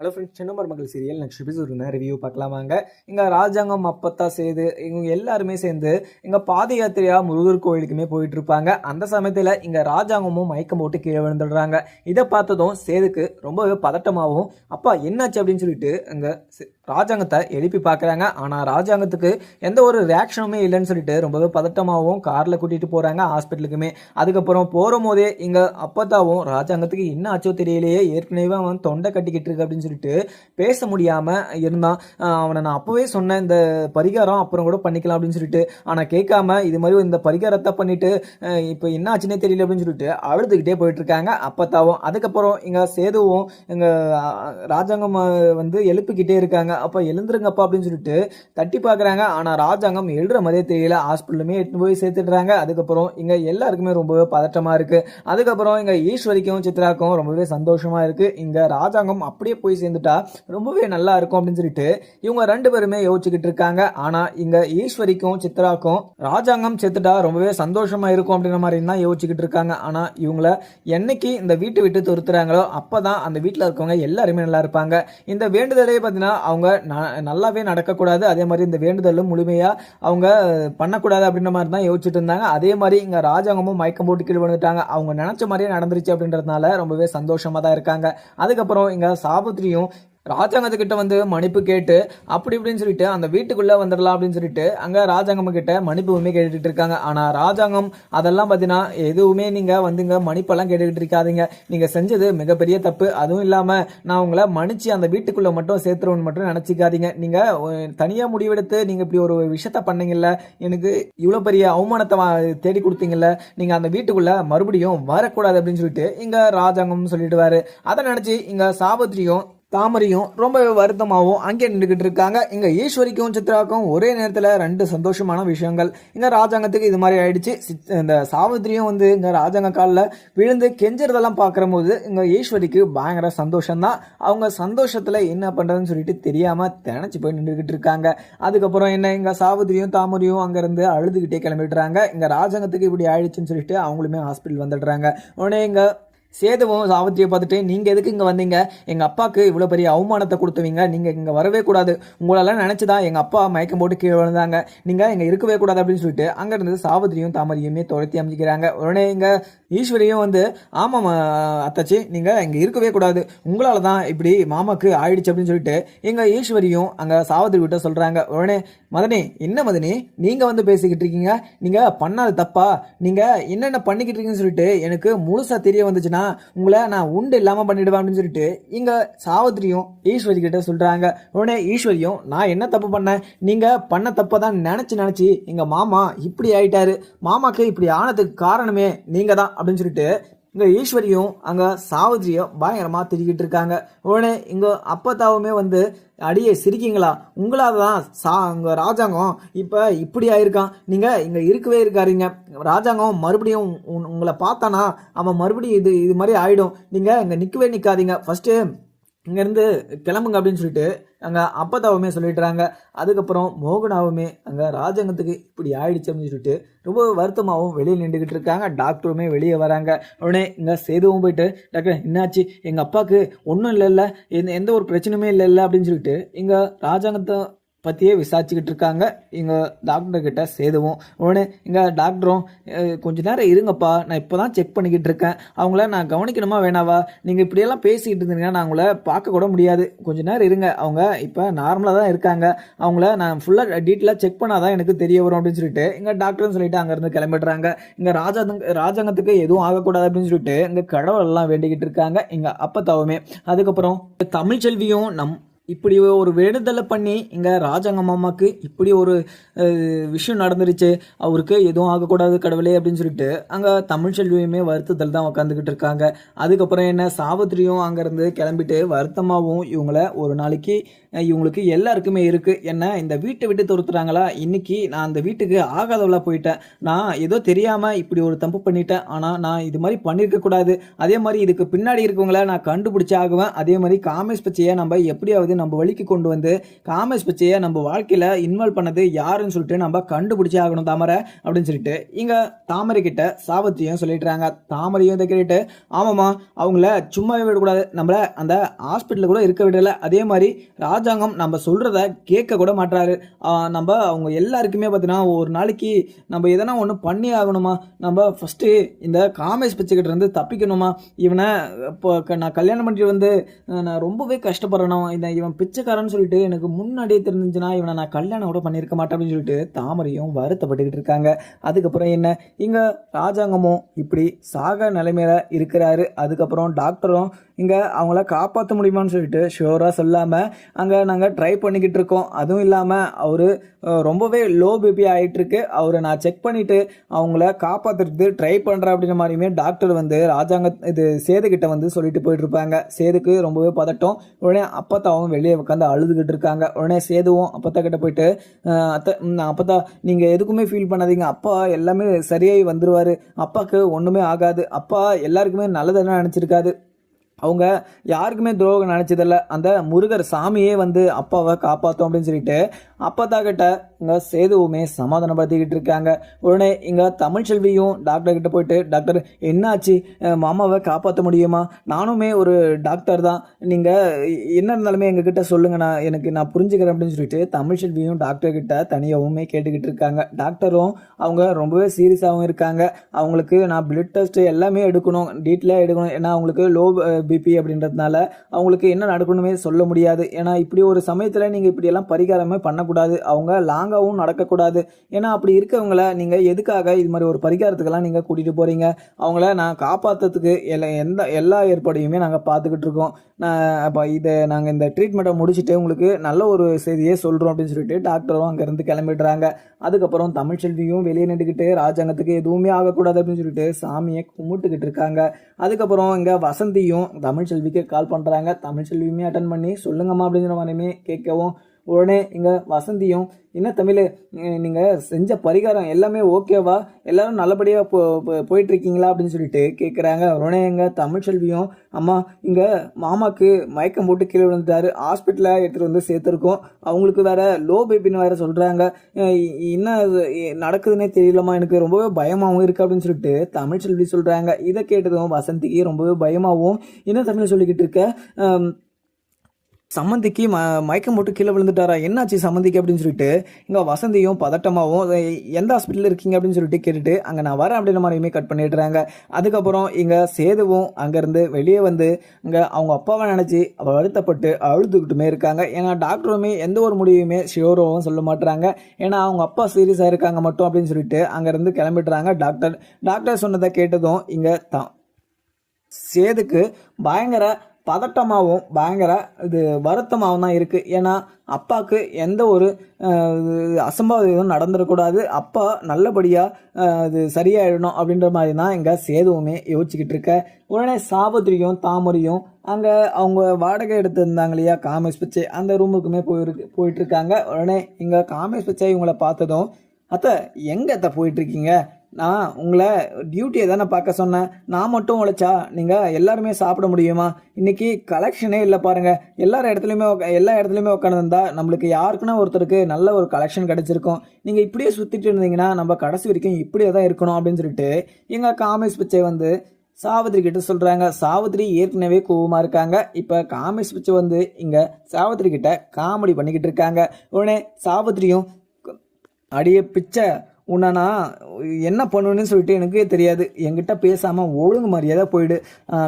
Hello friends, சின்ன மருமகள் serial next episode review பார்க்கலாமாங்க. இங்கே ராஜாங்கம் அப்பத்தா சேது இவங்க எல்லாருமே சேர்ந்து இங்கே பாத யாத்திரையா முருகர் கோயிலுக்குமே போயிட்டு இருப்பாங்க. அந்த சமயத்தில் இங்கே ராஜாங்கமும் மயக்கம் போட்டு கீழே விழுந்துடுறாங்க. இதை பார்த்ததும் சேதுக்கு ரொம்பவே பதட்டமாகவும், அப்பா என்னாச்சு அப்படின்னு சொல்லிட்டு இங்கே ராஜாங்கத்தை எழுப்பி பார்க்குறாங்க. ஆனால் ராஜாங்கத்துக்கு எந்த ஒரு ரியாக்ஷனுமே இல்லைன்னு சொல்லிட்டு ரொம்பவே பதட்டமாகவும் காரில் கூட்டிகிட்டு போகிறாங்க ஹாஸ்பிட்டலுக்குமே. அதுக்கப்புறம் போகிற போதே இங்கே அப்பத்தாவும் ராஜாங்கத்துக்கு என்ன ஆச்சோ தெரியலையே, ஏற்கனவே அவன் தொண்டை கட்டிக்கிட்டு இருக்கு அப்படின்னு சொல்லிட்டு பேச முடியாம இருந்தான். அவனை நான் அப்பவே சொன்னேன், இந்த பரிகாரம் அப்புறம் கூட பண்ணிக்கலாம் அப்படின்னு சொல்லிட்டு. ஆனா கேட்காம இது மாதிரி இந்த பரிகாரத்தை பண்ணிட்டு இப்போ என்ன ஆச்சுன்னே தெரியல அப்படின்னு சொல்லிட்டு அழுதுகிட்டே போயிட்டு இருக்காங்க அப்பத்தாவும். அதுக்கப்புறம் இங்க சேதுவும் இங்க ராஜாங்கம் எழுப்பிக்கிட்டே இருக்காங்க. அப்ப எழுந்துருங்கப்பா அப்படின்னு சொல்லிட்டு தட்டி பாக்குறாங்க. ஆனா ராஜாங்கம் எழுற மாதிரியே தெரியல. ஹாஸ்பிட்டலுமே எட்டு போய் சேர்த்துடுறாங்க. அதுக்கப்புறம் இங்க எல்லாருக்குமே ரொம்பவே பதட்டமா இருக்கு. அதுக்கப்புறம் இங்க ஈஸ்வரிக்கும் சித்ராக்கும் ரொம்பவே சந்தோஷமா இருக்கு. இங்க ராஜாங்கம் அப்படியே போய் சேர்ந்துட்டா ரொம்பவே நல்லா இருக்கும் அப்படின்னு சொல்லிட்டு இவங்க ரெண்டு பேருமே யோசிச்சுக்கிட்டு இருக்காங்க. ஆனா இங்க ஈஸ்வரிக்கும் சித்ராக்கும் ராஜாங்கம் செத்துட்டா ரொம்பவே சந்தோஷமா இருக்கும் அப்படின்ற மாதிரி தான் யோசிச்சுக்கிட்டு இருக்காங்க. ஆனா இவங்கள என்னைக்கு இந்த வீட்டை விட்டு துரத்துறாங்களோ அப்பதான் அந்த வீட்டில் இருக்கவங்க எல்லாருமே நல்லா இருப்பாங்க. இந்த வேண்டுதலே பார்த்தீங்கன்னா அவங்க நல்லாவே நடக்கக்கூடாது, அதே மாதிரி இந்த வேண்டுதலும் முழுமையா அவங்க பண்ணக்கூடாது அப்படின்ற மாதிரி தான் யோசிச்சுட்டு இருந்தாங்க. அதே மாதிரி இங்க ராஜாங்கமும் மயக்கம் போட்டு கீழே வந்துட்டாங்க. அவங்க நினைச்ச மாதிரியே நடந்துருச்சு அப்படின்றதுனால ரொம்பவே சந்தோஷமா தான் இருக்காங்க. அதுக்கப்புறம் இங்க சாபுத்திரியும் ராஜாங்கத்துக்கிட்ட மன்னிப்பு கேட்டு அப்படி இப்படின்னு சொல்லிட்டு அந்த வீட்டுக்குள்ள வந்துடலாம் அப்படின்னு சொல்லிட்டு அங்க ராஜாங்கம் கிட்ட மன்னிப்புமே கேட்டுட்டு இருக்காங்க. ஆனா ராஜாங்கம் அதெல்லாம் பாத்தீங்கன்னா எதுவுமே நீங்க மன்னிப்பெல்லாம் கேட்டுக்கிட்டு இருக்காதீங்க, நீங்க செஞ்சது மிகப்பெரிய தப்பு, அதுவும் இல்லாம நான் உங்களை மன்னிச்சு அந்த வீட்டுக்குள்ள மட்டும் சேர்த்துருவோன்னு மட்டும் நினைச்சிக்காதீங்க. நீங்க தனியா முடிவெடுத்து நீங்க இப்படி ஒரு விஷயத்த பண்ணீங்கல்ல, எனக்கு இவ்வளவு பெரிய அவமானத்தை தேடி கொடுத்தீங்கல்ல, நீங்க அந்த வீட்டுக்குள்ள மறுபடியும் வரக்கூடாது அப்படின்னு சொல்லிட்டு இங்க ராஜாங்கம் சொல்லிடுவாரு. அதை நினைச்சு இங்க சாபத்திரியும் தாமரையும் ரொம்ப வருத்தமாகவும் அங்கே நின்றுகிட்டு இருக்காங்க. இங்க ஈஸ்வரிக்கும் சித்ராக்கும் ஒரே நேரத்தில் ரெண்டு சந்தோஷமான விஷயங்கள். இங்க ராஜாங்கத்துக்கு இது மாதிரி ஆயிடுச்சு. இந்த சாவித்திரியும் இங்க ராஜாங்க காலில் விழுந்து கெஞ்சறதெல்லாம் பார்க்குற போது இங்க ஈஸ்வரிக்கு பயங்கர சந்தோஷம் தான். அவங்க சந்தோஷத்துல என்ன பண்றதுன்னு சொல்லிட்டு தெரியாம திணச்சு போய் நின்றுகிட்டு இருக்காங்க. அதுக்கப்புறம் என்ன, இங்க சாவித்திரியும் தாமரையும் அங்க இருந்து அழுதுகிட்டே கிளம்பிடுறாங்க. இங்க ராஜாங்கத்துக்கு இப்படி ஆயிடுச்சுன்னு சொல்லிட்டு அவங்களுமே ஹாஸ்பிட்டல் வந்துடுறாங்க. உடனே இங்க சேதுவும் சாவித்திரியை பார்த்துட்டு, நீங்க எதுக்கு இங்க வந்தீங்க, எங்க அப்பாவுக்கு இவ்வளவு பெரிய அவமானத்தை கொடுத்துவீங்க, நீங்க இங்க வரவே கூடாது, உங்களெல்லாம் நினைச்சுதான் எங்க அப்பா மயக்கம் போட்டு கீழே விழுந்தாங்க, நீங்க இங்க இருக்கவே கூடாது அப்படின்னு சொல்லிட்டு அங்க இருந்து சாவித்திரியும் தாமரையுமே துரத்தி அமைச்சிக்கிறாங்க. உடனே இங்க ஈஸ்வரியும் ஆமாம் அத்தாச்சி, நீங்க இங்க இருக்கவே கூடாது, உங்களால தான் இப்படி மாமாக்கு ஆயிடுச்சு அப்படின்னு சொல்லிட்டு எங்க ஈஸ்வரியும் அங்க சாவித்திரி கிட்ட சொல்றாங்க. உடனே மதனி, என்ன மதனி நீங்க பேசிக்கிட்டு இருக்கீங்க, நீங்க பண்ணாது தப்பா, நீங்க என்னென்ன பண்ணிக்கிட்டு இருக்கீங்கன்னு சொல்லிட்டு எனக்கு முழுசா தெரிய வந்துச்சுன்னா உங்களை நான் உண்டு இல்லாம பண்ணிடுவேன் அப்படின்னு சொல்லிட்டு இங்க சாவித்திரியும் ஈஸ்வரி கிட்ட சொல்றாங்க. உடனே ஈஸ்வரியும், நான் என்ன தப்பு பண்ணேன், நீங்க பண்ண தப்பதான் நினைச்சு எங்க மாமா இப்படி ஆயிட்டாரு, மாமாக்கு இப்படி ஆனதுக்கு காரணமே நீங்க தான் அப்படின்னு சொல்லிட்டு இங்க ஈஸ்வரியும் அங்க சாவித்திரியும் பயங்கரமா திரிக்கிட்டு இருக்காங்க. உடனே இங்க அப்பத்தாவுமே அடியே சிரிக்கீங்களா, உங்களாதான் இங்க ராஜாங்கம் இப்ப இப்படி ஆயிருக்கான், நீங்க இங்க இருக்கவே இருக்காருங்க, ராஜாங்கம் மறுபடியும் உங்களை பார்த்தானா அவன் மறுபடியும் இது மாதிரி ஆயிடும், நீங்க இங்க நிக்கவே நிக்காதீங்க, ஃபர்ஸ்ட் இங்க இருந்து கிளம்புங்க அப்படின்னு சொல்லிட்டு அங்க அப்பத்தாவுமே சொல்லிடுறாங்க. அதுக்கப்புறம் மோகனாவுமே அங்க ராஜாங்கத்துக்கு இப்படி ஆயிடுச்சு அப்படின்னு சொல்லிட்டு ரொம்ப வருத்தமாகவும் வெளியே நின்றுகிட்டு இருக்காங்க. டாக்டருமே வெளியே வராங்க. உடனே இங்க சேதுவும் போயிட்டு, டாக்டர் என்னாச்சு, எங்க அப்பாவுக்கு ஒன்றும் இல்லைல்ல, எந்த ஒரு பிரச்சனையுமே இல்லைல்ல அப்படின்னு சொல்லிட்டு இங்க ராஜாங்கத்தை பற்றியே விசாரிச்சுக்கிட்டு இருக்காங்க இங்கே டாக்டர் கிட்ட சேதுவும். உடனே இங்கே டாக்டரும், கொஞ்ச நேரம் இருங்கப்பா, நான் இப்போ தான் செக் பண்ணிக்கிட்டு இருக்கேன், அவங்கள நான் கவனிக்கணுமா வேணாவா, நீங்கள் இப்படியெல்லாம் பேசிக்கிட்டு இருந்தீங்கன்னா நான் அவங்கள பார்க்க கூட முடியாது, கொஞ்ச நேரம் இருங்க, அவங்க இப்போ நார்மலாக தான் இருக்காங்க, அவங்கள நான் ஃபுல்லாக டீட்டெயிலாக செக் பண்ணாதான் எனக்கு தெரிய வரும் அப்படின்னு சொல்லிட்டு இங்கே டாக்டர்னு சொல்லிட்டு அங்கேருந்து கிளம்பிடுறாங்க. இங்கே ராஜாங்கத்துக்கு எதுவும் ஆகக்கூடாது அப்படின்னு சொல்லிட்டு இங்கே கடவுளெல்லாம் வேண்டிக்கிட்டு இருக்காங்க இங்கே அப்பத்தாவுமே. அதுக்கப்புறம் தமிழ்ச்செல்வியும் இப்படி ஒரு வேண்டுதலை பண்ணி இங்கே ராஜாங்க மாமாக்கு இப்படி ஒரு விஷயம் நடந்துருச்சு, அவருக்கு எதுவும் ஆகக்கூடாது கடவுளே அப்படின்னு சொல்லிட்டு அங்கே தமிழ்ச்செல்வியுமே வருத்தத்தில் தான் உட்காந்துக்கிட்டு இருக்காங்க. அதுக்கப்புறம் என்ன, சாவித்திரியும் அங்கேருந்து கிளம்பிட்டு வருத்தமாகவும் இவங்கள ஒரு நாளைக்கு இவங்களுக்கு எல்லாருக்குமே இருக்கு, என்ன இந்த வீட்டை விட்டு துரத்துறாங்களா, இன்னைக்கு நான் அந்த வீட்டுக்கு ஆகாதவளா போயிட்டேன், நான் ஏதோ தெரியாம இப்படி ஒரு தப்பு பண்ணிட்டேன், ஆனா நான் இது மாதிரி பண்ணிருக்க கூடாது, அதே மாதிரி இதுக்கு பின்னாடி இருக்கவங்கள நான் கண்டுபிடிச்சே ஆகுவேன், அதே மாதிரி காமேஷ் பச்சையை நம்ம எப்படியாவது நம்ம வழிக்கு கொண்டு வந்து காமேஷ் பிச்சையை நம்ம வாழ்க்கையில் இன்வால்வ் பண்ணது யாருன்னு சொல்லிட்டு நம்ம கண்டுபிடிச்சே ஆகணும் தாமரை அப்படின்னு சொல்லிட்டு இங்கே தாமரை கிட்ட சாவித்திரியும் சொல்லிடுறாங்க. தாமரையும் இதை கேட்டுட்டு ஆமாம்மா அவங்கள சும்மாவே விடக்கூடாது, நம்மளை அந்த ஹாஸ்பிட்டலில் கூட இருக்க விடலை, அதே மாதிரி ராஜாங்கம் நம்ம சொல்கிறத கேட்க கூட மாட்டாரு, நம்ம அவங்க எல்லாருக்குமே பார்த்தீங்கன்னா ஒரு நாளைக்கு நம்ம எதனா ஒன்று பண்ணி ஆகணுமா, நம்ம ஃபஸ்ட்டு இந்த காமேஷ் பிச்சைக்கிட்ட இருந்து தப்பிக்கணுமா, இவனை இப்போ நான் கல்யாணம் பண்ணிட்டு வந்து நான் ரொம்பவே கஷ்டப்படுறேன், இவன் பிச்சைக்காரன்னு சொல்லிட்டு எனக்கு முன்னாடியே தெரிஞ்சுன்னா இவனை நான் கல்யாணம் கூட பண்ணியிருக்க மாட்டேன் அப்படின்னு சொல்லிட்டு தாமரையும் வருத்தப்பட்டுக்கிட்டு இருக்காங்க. அதுக்கப்புறம் என்ன இங்கே ராஜாங்கமும் இப்படி சாக நிலைமையில இருக்கிறாரு. அதுக்கப்புறம் டாக்டரும் இங்கே அவங்கள காப்பாற்ற முடியுமான்னு சொல்லிட்டு ஷியோராக சொல்லாமல் அங்கே நாங்கள் ட்ரை பண்ணிக்கிட்டு இருக்கோம். அதுவும் இல்லாமல் அவர் ரொம்பவே லோ பிபி ஆகிட்டுருக்கு, அவரை நான் செக் பண்ணிவிட்டு அவங்கள காப்பாற்றுறது ட்ரை பண்ணுறேன் அப்படின்ற மாதிரியுமே டாக்டர் வந்து ராஜாங்க இது சேதுக்கிட்ட வந்து சொல்லிட்டு போயிட்டுருப்பாங்க. சேதுக்கு ரொம்பவே பதட்டம். உடனே அப்பத்தாவும் வெளியே உட்காந்து அழுதுகிட்டு இருக்காங்க. உடனே சேதுவும் அப்பத்தா கிட்ட போயிட்டு அப்பத்தா நீங்கள் எதுக்குமே ஃபீல் பண்ணாதீங்க, அப்பா எல்லாமே சரியாகி வந்துடுவார், அப்பாவுக்கு ஒன்றுமே ஆகாது, அப்பா எல்லாருக்குமே நல்லதெல்லாம் நினச்சிருக்காது, அவங்க யாருக்குமே துரோகம் நினச்சதில்ல, அந்த முருகர் சாமியே வந்து அப்பாவை காப்பாற்றும் அப்படின்னு சொல்லிட்டு அப்பத்தாக்கிட்ட இங்கே சேதுவுமே சமாதானப்படுத்திக்கிட்டு இருக்காங்க. உடனே இங்கே தமிழ்ச்செல்வியும் டாக்டர் கிட்ட போயிட்டு டாக்டர் என்னாச்சு, மாமாவை காப்பாற்ற முடியுமா, நானுமே ஒரு டாக்டர் தான், நீங்கள் என்ன இருந்தாலுமே எங்ககிட்ட சொல்லுங்கள், நான் புரிஞ்சுக்கிறேன் அப்படின்னு சொல்லிட்டு தமிழ்ச்செல்வியும் டாக்டர் கிட்ட தனியாகவுமே கேட்டுக்கிட்டு இருக்காங்க. டாக்டரும் அவங்க ரொம்பவே சீரியஸாகவும் இருக்காங்க. அவங்களுக்கு நான் பிளட் டெஸ்ட் எல்லாமே எடுக்கணும், டீட்டெயிலாக எடுக்கணும், ஏன்னா அவங்களுக்கு லோ பிபி அப்படின்றதுனால அவங்களுக்கு என்ன நடக்கணுமே சொல்ல முடியாது. ஏன்னா இப்படி ஒரு சமயத்தில் நீங்கள் இப்படியெல்லாம் பரிகாரமே பண்ணக்கூடாது, அவங்க லாங்காகவும் நடக்கக்கூடாது. ஏன்னா அப்படி இருக்கவங்கள நீங்கள் எதுக்காக இது மாதிரி ஒரு பரிகாரத்துக்கெல்லாம் நீங்கள் கூட்டிகிட்டு போகிறீங்க, அவங்கள நான் காப்பாற்றுறதுக்கு எல்லா ஏற்பாடையுமே நாங்கள் பார்த்துக்கிட்டு இருக்கோம். அப்போ இதை நாங்கள் இந்த ட்ரீட்மெண்ட்டை முடிச்சுட்டு உங்களுக்கு நல்ல ஒரு செய்தியே சொல்கிறோம் அப்படின்னு சொல்லிட்டு டாக்டரும் அங்கேருந்து கிளம்பிடுறாங்க. அதுக்கப்புறம் தமிழ்ச்செல்வியும் வெளியே நின்றுக்கிட்டு ராஜாங்கத்துக்கு எதுவுமே ஆகக்கூடாது அப்படின்னு சொல்லிட்டு சாமியை கும்பிட்டுக்கிட்டு இருக்காங்க. அதுக்கப்புறம் இங்கே வசந்தியும் தமிழ்ச்செல்விக்கு கால் பண்ணுறாங்க. தமிழ்ச்செல்வியுமே அட்டன் பண்ணி சொல்லுங்கம்மா அப்படிங்கிற மாதிரியுமே கேட்கவும் உடனே இங்கே வசந்தியும் என்ன தமிழ் நீங்கள் செஞ்ச பரிகாரம் எல்லாமே ஓகேவா, எல்லாரும் நல்லபடியாக போயிட்டுருக்கீங்களா அப்படின்னு சொல்லிட்டு கேட்குறாங்க. உடனே எங்கள் தமிழ்ச்செல்வியும் அம்மா இங்கே மாமாவுக்கு மயக்கம் போட்டு கீழே விழுந்துட்டாரு, ஹாஸ்பிட்டலில் எடுத்துகிட்டு வந்து சேர்த்துருக்கோம், அவங்களுக்கு வேறு லோ பேபின்னு வேறு சொல்கிறாங்க, என்ன நடக்குதுன்னே தெரியலம்மா, எனக்கு ரொம்பவே பயமாகவும் இருக்குது அப்படின்னு சொல்லிட்டு தமிழ்ச்செல்வி சொல்கிறாங்க. இதை கேட்டதும் வசந்திக்கு ரொம்பவே பயமாகவும் என்ன தமிழ் சொல்லிக்கிட்டு இருக்க, சம்மந்திக்கு மயக்கம் போட்டு கீழே விழுந்துட்டாரா, என்னாச்சு சம்மந்திக்கு அப்படின்னு சொல்லிட்டு இங்கே வசந்தியும் பதட்டமாகவும் எந்த ஹாஸ்பிட்டலில் இருக்கீங்க அப்படின்னு சொல்லிட்டு கேட்டுட்டு அங்கே நான் வரேன் அப்படின்ற மாதிரியுமே கட் பண்ணிடுறாங்க. அதுக்கப்புறம் இங்கே சேதுவும் அங்கேருந்து வெளியே வந்து இங்கே அவங்க அப்பாவை நினச்சி வருத்தப்பட்டு அழுதுகிட்டுமே இருக்காங்க. ஏன்னா டாக்டருமே எந்த ஒரு முடிவுமே ஷியோரோவும் சொல்ல மாட்டுறாங்க, ஏன்னா அவங்க அப்பா சீரியஸாக இருக்காங்க மட்டும் அப்படின்னு சொல்லிட்டு அங்கேருந்து கிளம்பிடுறாங்க. டாக்டர் சொன்னதை கேட்டதும் இங்கே சேதுக்கு பயங்கர பதட்டமாகவும் பயங்கர இது வருத்தமாகவும் தான் இருக்குது. ஏன்னா அப்பாவுக்கு எந்த ஒரு அசம்பாவிதம் நடந்துடக்கூடாது, அப்பா நல்லபடியாக இது சரியாயிடணும் அப்படின்ற மாதிரி தான் இங்கே சேதுவுமே யோசிச்சுக்கிட்டு இருக்க. உடனே சாவித்திரியும் தாமரையும் அங்கே அவங்க வாடகை எடுத்திருந்தாங்க இல்லையா காமேஷ் பிச்சை, அந்த ரூமுக்குமே போயிட்டுருக்காங்க. உடனே இங்கே காமேஷ் பிச்சை இவங்கள பார்த்ததும் அத்தை எங்கே அத்தை போயிட்டுருக்கீங்க, நான் உங்களை டியூட்டியை தானே பார்க்க சொன்னேன், நான் மட்டும் உழைச்சா நீங்கள் எல்லாருமே சாப்பிட முடியுமா, இன்றைக்கி கலெக்ஷனே இல்லை பாருங்கள், எல்லா இடத்துலையுமே உட்காந்துருந்தா நம்மளுக்கு யாருக்குன்னா ஒருத்தருக்கு நல்ல ஒரு கலெக்ஷன் கிடச்சிருக்கும், நீங்கள் இப்படியே சுற்றிட்டு இருந்தீங்கன்னா நம்ம கடைசி வரைக்கும் இப்படியே தான் இருக்கணும் அப்படின்னு சொல்லிட்டு எங்கள் காமேஷ் பிச்சை வந்து சாவித்திரி கிட்ட சொல்கிறாங்க. சாவித்திரி ஏற்கனவே கோவமாக இருக்காங்க. இப்போ காமேஷ் பிச்சை வந்து இங்கே சாவித்திரி கிட்ட காமெடி பண்ணிக்கிட்டு இருக்காங்க. உடனே சாவித்திரியும் அடியே பிச்சை உன்னை நான் என்ன பண்ணுவேன்னு சொல்லிட்டு எனக்கே தெரியாது, என்கிட்ட பேசாமல் ஒழுங்கு மரியாதை போயிடு,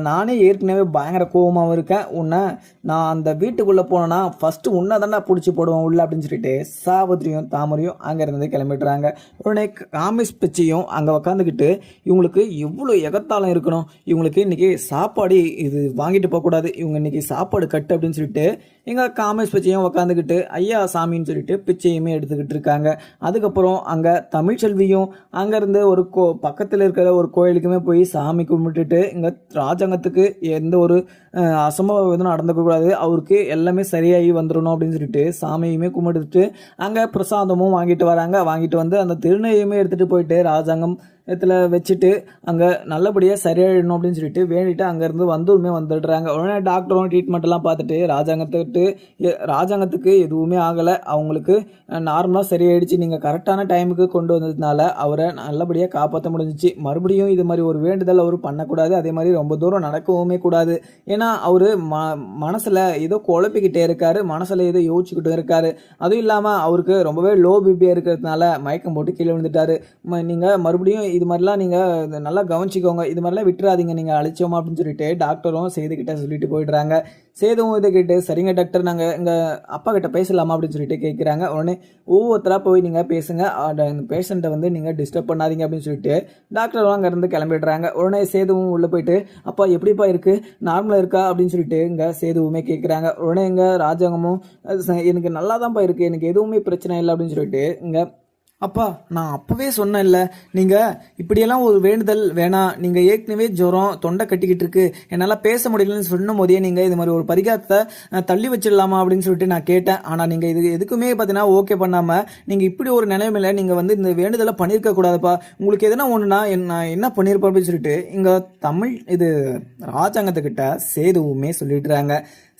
நானே ஏற்கனவே பயங்கர கோபமாகவும் இருக்கேன், உன்னை நான் அந்த வீட்டுக்குள்ளே போனேன்னா ஃபஸ்ட்டு உன்னை தானே பிடிச்சி போடுவேன் உள்ள அப்படின்னு சொல்லிட்டு சாவித்திரியும் தாமரையும் அங்கே இருந்து கிளம்பிடுறாங்க. உடனே காமேஷ் பிச்சையும் அங்கே உக்காந்துக்கிட்டு இவங்களுக்கு எவ்வளோ எகத்தாலம் இருக்கணும், இவங்களுக்கு இன்றைக்கி சாப்பாடு இது வாங்கிட்டு போகக்கூடாது, இவங்க இன்றைக்கி சாப்பாடு கட்டு அப்படின்னு சொல்லிட்டு எங்கள் காமேஷ் பிச்சையும் உக்காந்துக்கிட்டு ஐயா சாமின்னு சொல்லிட்டு பிச்சையுமே எடுத்துக்கிட்டு இருக்காங்க. அதுக்கப்புறம் அங்கே தமிழ்ச்செல்வியும் அங்கேருந்து ஒரு பக்கத்தில் இருக்கிற ஒரு கோயிலுக்குமே போய் சாமி கும்பிட்டுட்டு இங்கே ராஜாங்கத்துக்கு எந்த ஒரு அசம்பாவிதம் எதுவும் நடந்துக்கூடாது, அவருக்கு எல்லாமே சரியாகி வந்துடணும் அப்படின்னு சொல்லிட்டு சாமியுமே கும்பிட்டுட்டு அங்கே பிரசாதமும் வாங்கிட்டு வராங்க. வாங்கிட்டு வந்து அந்த திருநெய்யுமே எடுத்துகிட்டு போயிட்டு ராஜாங்கம் இடத்துல வச்சுட்டு அங்கே நல்லபடியாக சரியாயிடணும் அப்படின்னு சொல்லிட்டு வேண்டிட்டு அங்கேருந்து வந்துடுறாங்க. உடனே டாக்டரும் ட்ரீட்மெண்ட்லாம் பார்த்துட்டு ராஜாங்கத்துக்கு எதுவுமே ஆகலை, அவங்களுக்கு நார்மலாக சரியாயிடுச்சு, நீங்கள் கரெக்டான டைமுக்கு கொண்டு வந்ததுனால அவரை நல்லபடியாக காப்பாற்ற முடிஞ்சிச்சு. மறுபடியும் இது மாதிரி ஒரு வேண்டுதல் அவர் பண்ணக்கூடாது, அதே மாதிரி ரொம்ப தூரம் நடக்கவுமே கூடாது. ஏன்னா அவர் மனசில் ஏதோ குழப்பிக்கிட்டே இருக்காரு, மனசில் ஏதோ யோசிச்சுக்கிட்டு இருக்காரு. அதுவும் இல்லாமல் அவருக்கு ரொம்பவே லோ பிபியாக இருக்கிறதுனால மயக்கம் போட்டு கீழே விழுந்துட்டாரு. நீங்கள் மறுபடியும் இது மாதிரிலாம் நீங்கள் நல்லா கவனிச்சிக்கோங்க, இது மாதிரிலாம் விட்டுறாதீங்க நீங்கள் அழைச்சோமா அப்படின்னு சொல்லிட்டு டாக்டரும் சேதுக்கிட்ட சொல்லிட்டு போயிடுறாங்க. சேதுவும் இதை கேட்டு சரிங்க டாக்டர், நாங்கள் எங்கள் அப்பா கிட்ட பேசலாமா அப்படின்னு சொல்லிட்டு கேட்குறாங்க. உடனே ஒவ்வொருத்தராக போய் நீங்கள் பேசுங்க, அந்த பேஷண்ட்டை வந்து நீங்கள் டிஸ்டர்ப் பண்ணாதீங்க அப்படின்னு சொல்லிட்டு டாக்டரும் அங்கேருந்து கிளம்பிடுறாங்க. உடனே சேதுவும் உள்ளே போயிட்டு அப்பா எப்படிப்பா இருக்குது, நார்மலாக இருக்கா அப்படின்னு சொல்லிட்டு இங்கே சேதுவுமே கேட்குறாங்க. உடனே இங்கே ராஜாங்கமும் எனக்கு நல்லா தான்ப்பா இருக்குது, எனக்கு எதுவுமே பிரச்சனை இல்லை அப்படின்னு சொல்லிட்டு இங்கே அப்பா நான் அப்போவே சொன்னேன்ல, நீங்கள் இப்படியெல்லாம் ஒரு வேண்டுதல் வேணாம், நீங்கள் ஏற்கனவே ஜுரம் தொண்டை கட்டிக்கிட்டு இருக்கு, என்னால் பேச முடியலன்னு சொன்ன போதே நீங்கள் இது மாதிரி ஒரு பரிகாரத்தை தள்ளி வச்சிடலாமா அப்படின்னு சொல்லிட்டு நான் கேட்டேன். ஆனால் நீங்கள் இது எதுக்குமே பார்த்தீங்கன்னா ஓகே பண்ணாமல் நீங்கள் இப்படி ஒரு நிலைமையில நீங்கள் வந்து இந்த வேண்டுதலை பண்ணியிருக்க கூடாதுப்பா, உங்களுக்கு எதனா ஒன்றுனா நான் என்ன பண்ணியிருப்பேன் அப்படின்னு சொல்லிட்டு இங்கே ராஜாங்கத்துக்கிட்ட சேதுவுமே சொல்லிட்டுறாங்க.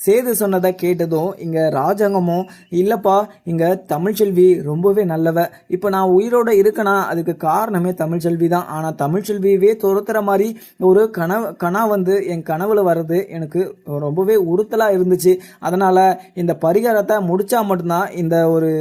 சேது சொன்னதை கேட்டதும் இங்கே ராஜாங்கமும் இல்லைப்பா, இங்கே தமிழ்ச்செல்வி ரொம்பவே நல்லவ, இப்போ நான் உயிரோட இருக்கேனா அதுக்கு காரணமே தமிழ்ச்செல்வி தான். ஆனால் தமிழ்ச்செல்வியவே துரத்துற மாதிரி ஒரு கனவு வந்து என் கனவுல வர்றது எனக்கு ரொம்பவே உறுத்தலாக இருந்துச்சு. அதனால் இந்த பரிகாரத்தை முடித்தா மட்டும்தான் இந்த ஒரு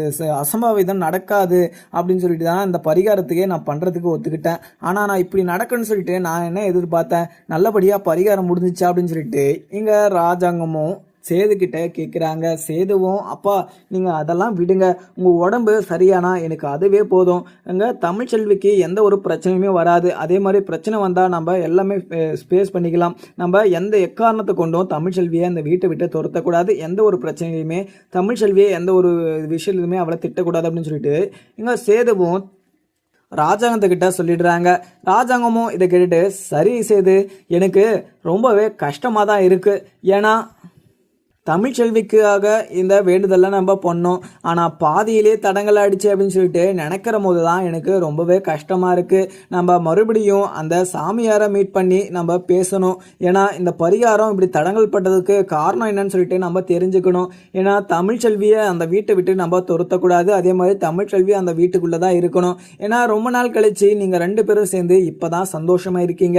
அசம்பாவிதம் நடக்காது அப்படின்னு சொல்லிட்டு தான் இந்த பரிகாரத்துக்கே நான் பண்ணுறதுக்கு ஒத்துக்கிட்டேன். ஆனால் நான் இப்படி நடக்குன்னு சொல்லிட்டு நான் என்ன எதிர்பார்த்தேன், நல்லபடியாக பரிகாரம் முடிஞ்சிச்சா அப்படின்னு சொல்லிட்டு இங்கே ராஜாங்கமும் சேதுக்கிட்ட கேட்குறாங்க. சேதுவும் அப்பா நீங்கள் அதெல்லாம் விடுங்க, உங்கள் உடம்பு சரியானா எனக்கு அதுவே போதும், அங்கே தமிழ்ச்செல்விக்கு எந்த ஒரு பிரச்சனையுமே வராது, அதே மாதிரி பிரச்சனை வந்தால் நம்ம எல்லாமே ஸ்பேஸ் பண்ணிக்கலாம், நம்ம எந்த எக்காரணத்தை கொண்டும் தமிழ்ச்செல்வியை அந்த வீட்டை விட்டு துரத்தக்கூடாது, எந்த ஒரு பிரச்சனையுமே தமிழ்ச்செல்வியை எந்த ஒரு விஷயத்துலையுமே அவளை திட்டக்கூடாது அப்படின்னு சொல்லிட்டு இங்கே சேதுவும் ராஜாங்கத்துக்கிட்ட சொல்லிடுறாங்க. ராஜாங்கமும் இதை கேட்டுட்டு சரி சேது, எனக்கு ரொம்பவே கஷ்டமாக தான் இருக்குது, ஏன்னா தமிழ்ச்செல்விக்காக இந்த வேண்டுதல்லாம் நம்ம பண்ணோம், ஆனால் பாதியிலே தடங்கள் ஆயிடுச்சு அப்படின்னு சொல்லிட்டு நினைக்கிற போது தான் எனக்கு ரொம்பவே கஷ்டமாக இருக்குது. நம்ம மறுபடியும் அந்த சாமியாரை மீட் பண்ணி நம்ம பேசணும், ஏன்னா இந்த பரிகாரம் இப்படி தடங்கள் பட்டதுக்கு காரணம் என்னன்னு சொல்லிட்டு நம்ம தெரிஞ்சுக்கணும். ஏன்னா தமிழ்ச்செல்வியை அந்த வீட்டை விட்டு நம்ம துரத்தக்கூடாது, அதே மாதிரி தமிழ்ச்செல்வி அந்த வீட்டுக்குள்ளே தான் இருக்கணும். ஏன்னா ரொம்ப நாள் கழிச்சு நீங்கள் 2 பேரும் சேர்ந்து இப்போ தான் சந்தோஷமாக இருக்கீங்க,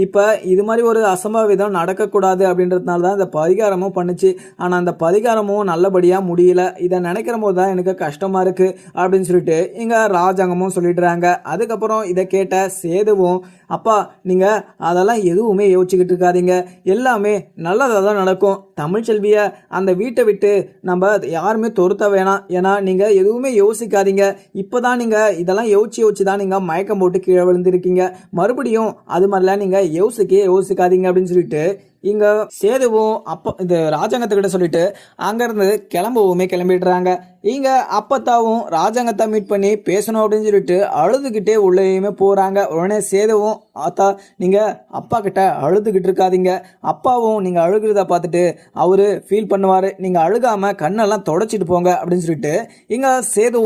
இப்போ இது மாதிரி ஒரு அசம்பாவிதம் நடக்கக்கூடாது அப்படின்றதுனால தான் இந்த பரிகாரமும் பண்ணுச்சு. ஆனால் அந்த பரிகாரமும் நல்லபடியாக முடியல, இதை நினைக்கிற போது தான் எனக்கு கஷ்டமாக இருக்குது அப்படின்னு சொல்லிட்டு இங்கே ராஜாங்கமும் சொல்லிடுறாங்க. அதுக்கப்புறம் இதை கேட்ட சேதுவும் அப்பா நீங்கள் அதெல்லாம் எதுவுமே யோசிச்சுக்கிட்டு இருக்காதீங்க, எல்லாமே நல்லதாக தான் நடக்கும், தமிழ்ச்செல்வியை அந்த வீட்டை விட்டு நம்ம யாருமே துரத்த வேணாம், ஏன்னா நீங்கள் எதுவுமே யோசிக்காதீங்க, இப்போ தான் நீங்கள் இதெல்லாம் யோசிச்சு தான் நீங்கள் மயக்கம் போட்டு கீழே விழுந்திருக்கீங்க, மறுபடியும் அது மாதிரிலாம் நீங்கள் யோசிக்காதீங்க அப்படின்னு சொல்லிட்டு இங்க சேதுவும் அப்பா இந்த ராஜாங்கத்துக்கிட்ட சொல்லிட்டு அங்கிருந்து கிளம்பிடுறாங்க. இங்க அப்பத்தாவும் ராஜாங்கத்தை மீட் பண்ணி பேசணும் அப்படின்னு சொல்லிட்டு அழுதுகிட்டே உள்ளேயுமே போறாங்க. உடனே சேதுவும் ஆத்தா நீங்க அப்பா கிட்ட அழுதுகிட்டு இருக்காதீங்க, அப்பாவும் நீங்க அழுகிறத பார்த்துட்டு அவரு ஃபீல் பண்ணுவாரு, நீங்க அழுகாம கண்ணெல்லாம் தொடச்சிட்டு போங்க அப்படின்னு சொல்லிட்டு இங்க சேது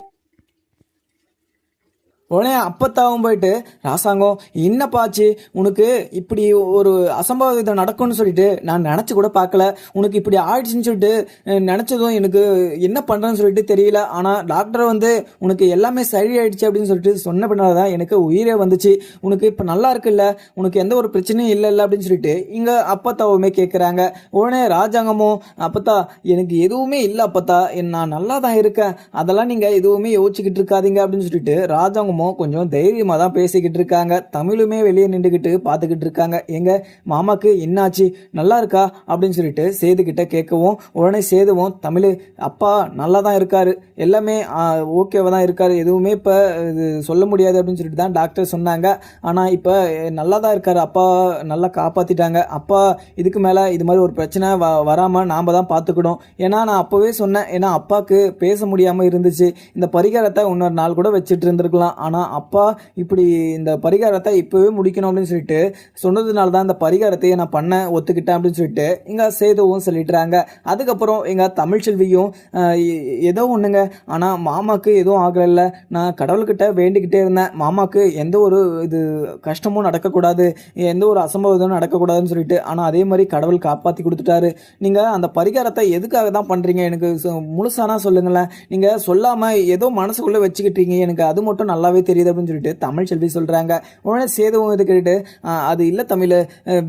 உடனே அப்பத்தாவும் போயிட்டு ராசாங்கம் என்னப்பாச்சு உனக்கு, இப்படி ஒரு அசம்பாவிதம் நடக்கும்னு சொல்லிட்டு நான் நினச்சி கூட பார்க்கல, உனக்கு இப்படி ஆயிடுச்சுன்னு சொல்லிட்டு நினச்சதும் எனக்கு என்ன பண்ணுறேன்னு சொல்லிட்டு தெரியல, ஆனால் டாக்டர் வந்து உனக்கு எல்லாமே சரியாயிடுச்சு அப்படின்னு சொல்லிட்டு சொன்ன பின்னால் தான் எனக்கு உயிரே வந்துச்சு, உனக்கு இப்போ நல்லா இருக்குல்ல, உனக்கு எந்த ஒரு பிரச்சனையும் இல்லைல்ல அப்படின்னு சொல்லிட்டு இங்கே அப்பத்தாவுமே கேட்குறாங்க. உடனே ராஜாங்கமும் அப்பத்தா எனக்கு எதுவுமே இல்லை அப்பத்தா, நான் நல்லா தான் இருக்கேன், அதெல்லாம் நீங்கள் எதுவுமே யோசிச்சுக்கிட்டு இருக்காதீங்க அப்படின்னு சொல்லிட்டு ராஜாங்கமும் கொஞ்சம் தைரியமாக தான் பேசிக்கிட்டு இருக்காங்க. தமிழுமே வெளியே நின்றுக்கிட்டு பார்த்துக்கிட்டு இருக்காங்க. எங்க மாமாக்கு என்னாச்சு நல்லா இருக்கா அப்படின்னு சொல்லிட்டு சேதுக்கிட்ட கேட்கவும் உடனே சேதுவும் தமிழ் அப்பா நல்லா தான் இருக்காரு, எல்லாமே ஓகேவா தான் இருக்காரு, எதுவுமே இப்போ இது சொல்ல முடியாது அப்படின்னு சொல்லிட்டு தான் டாக்டர் சொன்னாங்க, ஆனால் இப்போ நல்லா தான் இருக்காரு, அப்பா நல்லா காப்பாற்றிட்டாங்க, அப்பா இதுக்கு மேலே இது மாதிரி ஒரு பிரச்சனை வராமல் நாம் தான் பார்த்துக்கணும், ஏன்னா நான் அப்போவே சொன்னேன், ஏன்னா அப்பாவுக்கு பேச முடியாமல் இருந்துச்சு, இந்த பரிகாரத்தை இன்னொரு நாள் கூட வச்சுட்டு இருந்திருக்கலாம், ஆனால் அப்பா இப்படி இந்த பரிகாரத்தை இப்போவே முடிக்கணும் அப்படின்னு சொல்லிட்டு சொன்னதுனால தான் இந்த பரிகாரத்தையே நான் பண்ண ஒத்துக்கிட்டேன் அப்படின்னு சொல்லிட்டு இங்கே சேதுவும் சொல்லிட்டுறாங்க. அதுக்கப்புறம் எங்கள் தமிழ்ச்செல்வியும் ஏதோ ஒன்றுங்க, ஆனால் மாமாவுக்கு எதுவும் ஆகலைல்ல, நான் கடவுள்கிட்ட வேண்டிக்கிட்டே இருந்தேன் மாமாவுக்கு எந்த ஒரு இது கஷ்டமும் நடக்கக்கூடாது, எந்த ஒரு அசம்பவமும் நடக்கக்கூடாதுன்னு சொல்லிட்டு, ஆனால் அதே மாதிரி கடவுள் காப்பாற்றி கொடுத்துட்டாரு. நீங்கள் அந்த பரிகாரத்தை எதுக்காக தான் பண்ணுறீங்க எனக்கு முழுசானா சொல்லுங்களேன், நீங்கள் சொல்லாமல் ஏதோ மனசுக்குள்ளே வச்சுக்கிட்டீங்க, எனக்கு அது மட்டும் நல்லாவே தெரியுது அப்படின்னு சொல்லிட்டு தமிழ்ச்செல்வி சொல்கிறாங்க. உடனே சேதுவும் இது கேட்டு அது இல்லை தமிழ்,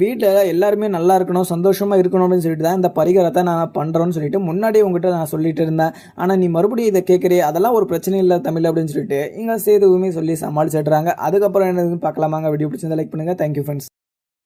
வீட்டில் எல்லாருமே நல்லா இருக்கணும் சந்தோஷமாக இருக்கணும் அப்படின்னு சொல்லிட்டு தான் இந்த பரிகாரத்தை நான் பண்ணுறோன்னு சொல்லிட்டு முன்னாடியே உங்ககிட்ட நான் சொல்லிட்டு இருந்தேன், ஆனால் நீ மறுபடியும் இதை கேட்குறியே அதெல்லாம் ஒரு பிரச்சனை இல்லை தமிழ் அப்படின்னு சொல்லிட்டு இங்கே சேதுவுமே சொல்லி சமாளிச்சிடுறாங்க. அதுக்கப்புறம் என்னதுன்னு பார்க்கலாமாங்க. வீடியோ பிடிச்சிருந்தா லைக் பண்ணுங்கள். Thank you friends.